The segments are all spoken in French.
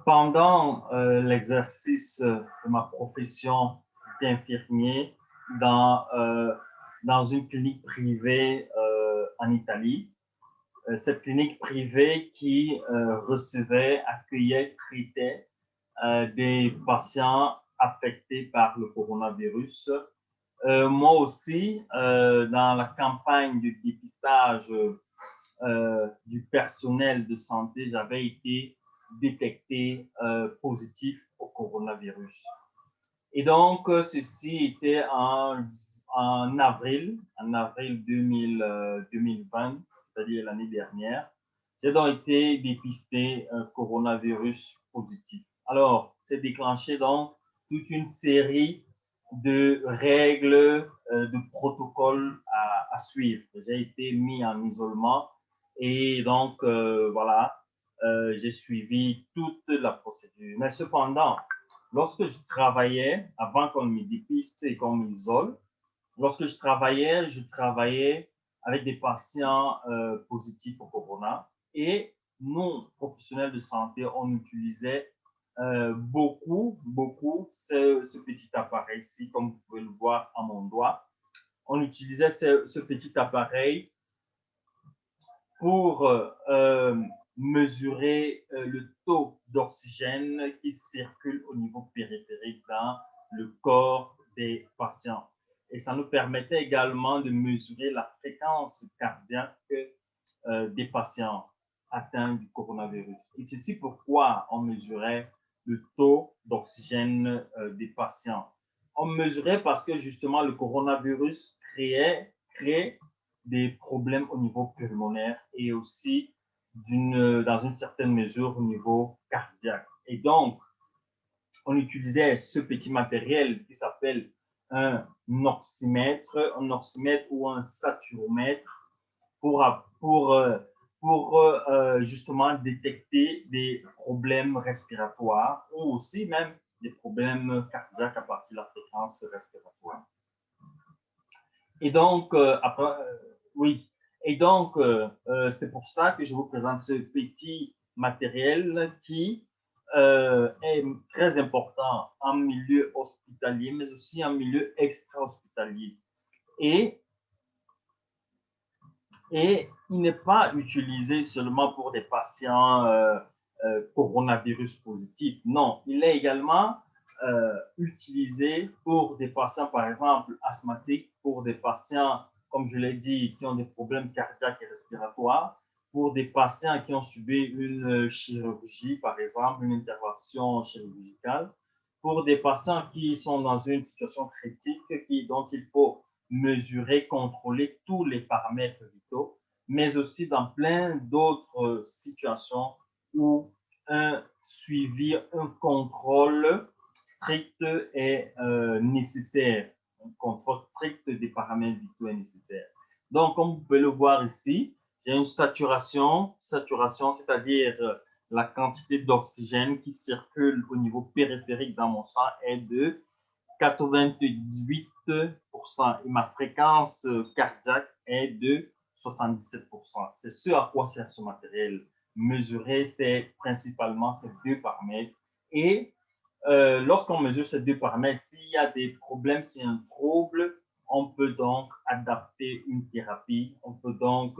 Pendant l'exercice de ma profession d'infirmier dans, dans une clinique privée en Italie, cette clinique privée qui recevait, accueillait, traitait des patients affectés par le coronavirus. Moi aussi, dans la campagne de dépistage du personnel de santé, j'avais été détecté positif au coronavirus. Et donc, ceci était en avril 2020, c'est-à-dire l'année dernière. J'ai donc été dépisté coronavirus positif. Alors, c'est déclenché donc toute une série de règles, de protocoles à suivre. J'ai été mis en isolement et donc, voilà, j'ai suivi toute la procédure. Mais cependant, lorsque je travaillais, avant qu'on me dépiste et qu'on m'isole, lorsque je travaillais avec des patients positifs au corona et nous, professionnels de santé, on utilisait beaucoup ce petit appareil-ci, comme vous pouvez le voir à mon doigt. On utilisait ce petit appareil pour mesurer le taux d'oxygène qui circule au niveau périphérique dans le corps des patients. Et ça nous permettait également de mesurer la fréquence cardiaque des patients atteints du coronavirus. Et c'est pourquoi on mesurait le taux d'oxygène des patients. On mesurait parce que justement le coronavirus crée des problèmes au niveau pulmonaire et aussi dans une certaine mesure au niveau cardiaque. Et donc, on utilisait ce petit matériel qui s'appelle un oxymètre ou un saturomètre pour, pour, pour justement détecter des problèmes respiratoires ou aussi même des problèmes cardiaques à partir de la fréquence respiratoire. Et donc, oui, et donc, c'est pour ça que je vous présente ce petit matériel qui est très important en milieu hospitalier, mais aussi en milieu extra-hospitalier. Et, et il n'est pas utilisé seulement pour des patients coronavirus positifs. Non, il est également utilisé pour des patients, par exemple, asthmatiques, pour des patients, comme je l'ai dit, qui ont des problèmes cardiaques et respiratoires, pour des patients qui ont subi une chirurgie, par exemple, une intervention chirurgicale, pour des patients qui sont dans une situation critique, dont il faut mesurer, contrôler tous les paramètres vitaux, mais aussi dans plein d'autres situations où un suivi, un contrôle strict est nécessaire. Un contrôle strict des paramètres vitaux est nécessaire. Donc, comme vous pouvez le voir ici, j'ai une saturation, c'est-à-dire la quantité d'oxygène qui circule au niveau périphérique dans mon sang est de 98% et ma fréquence cardiaque est de 77%. C'est ce à quoi sert ce matériel. Mesurer, c'est principalement ces deux paramètres. Et lorsqu'on mesure ces deux paramètres, s'il y a des problèmes, s'il y a un trouble, on peut donc adapter une thérapie, on peut donc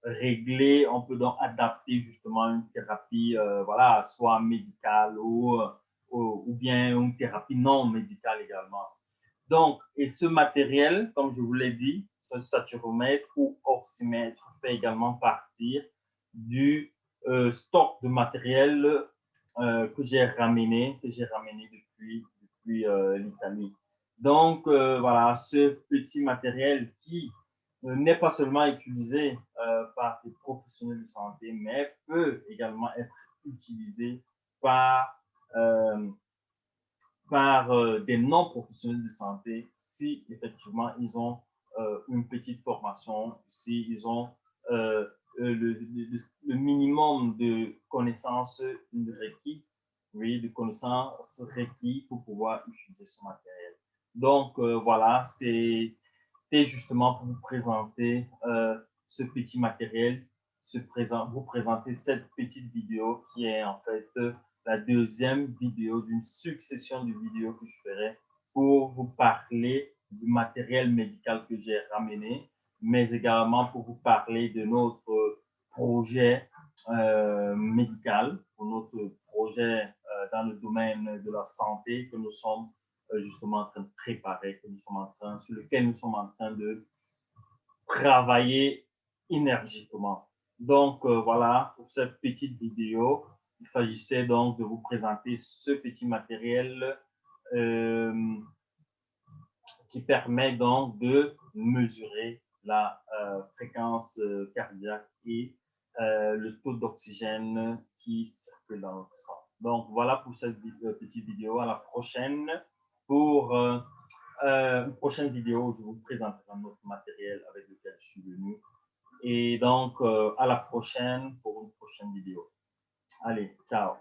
régler, on peut donc adapter justement une thérapie, voilà, soit médicale ou bien une thérapie non médicale également. Donc, et ce matériel, comme je vous l'ai dit, ce saturomètre ou oxymètre fait également partie du stock de matériel que j'ai ramené depuis l'Italie. Donc, voilà, ce petit matériel qui n'est pas seulement utilisé par des professionnels de santé, mais peut également être utilisé par, euh, par des non-professionnels de santé si effectivement ils ont une petite formation, si ils ont le minimum de connaissances requis, oui, de connaissances requis pour pouvoir utiliser ce matériel. Donc voilà, c'est justement pour vous présenter ce petit matériel vous présenter cette petite vidéo qui est en fait la deuxième vidéo d'une succession de vidéos que je ferai pour vous parler du matériel médical que j'ai ramené, mais également pour vous parler de notre projet médical, pour notre projet dans le domaine de la santé que nous sommes justement en train de préparer, sur lequel nous sommes en train de travailler énergiquement. Donc, voilà, pour cette petite vidéo, il s'agissait donc de vous présenter ce petit matériel qui permet donc de mesurer la fréquence cardiaque et le taux d'oxygène qui circule dans notre sang. Donc, voilà pour cette petite vidéo. À la prochaine pour une prochaine vidéo où je vous présenterai notre matériel avec lequel je suis venu. Et donc, à la prochaine pour une prochaine vidéo. Allez, ciao.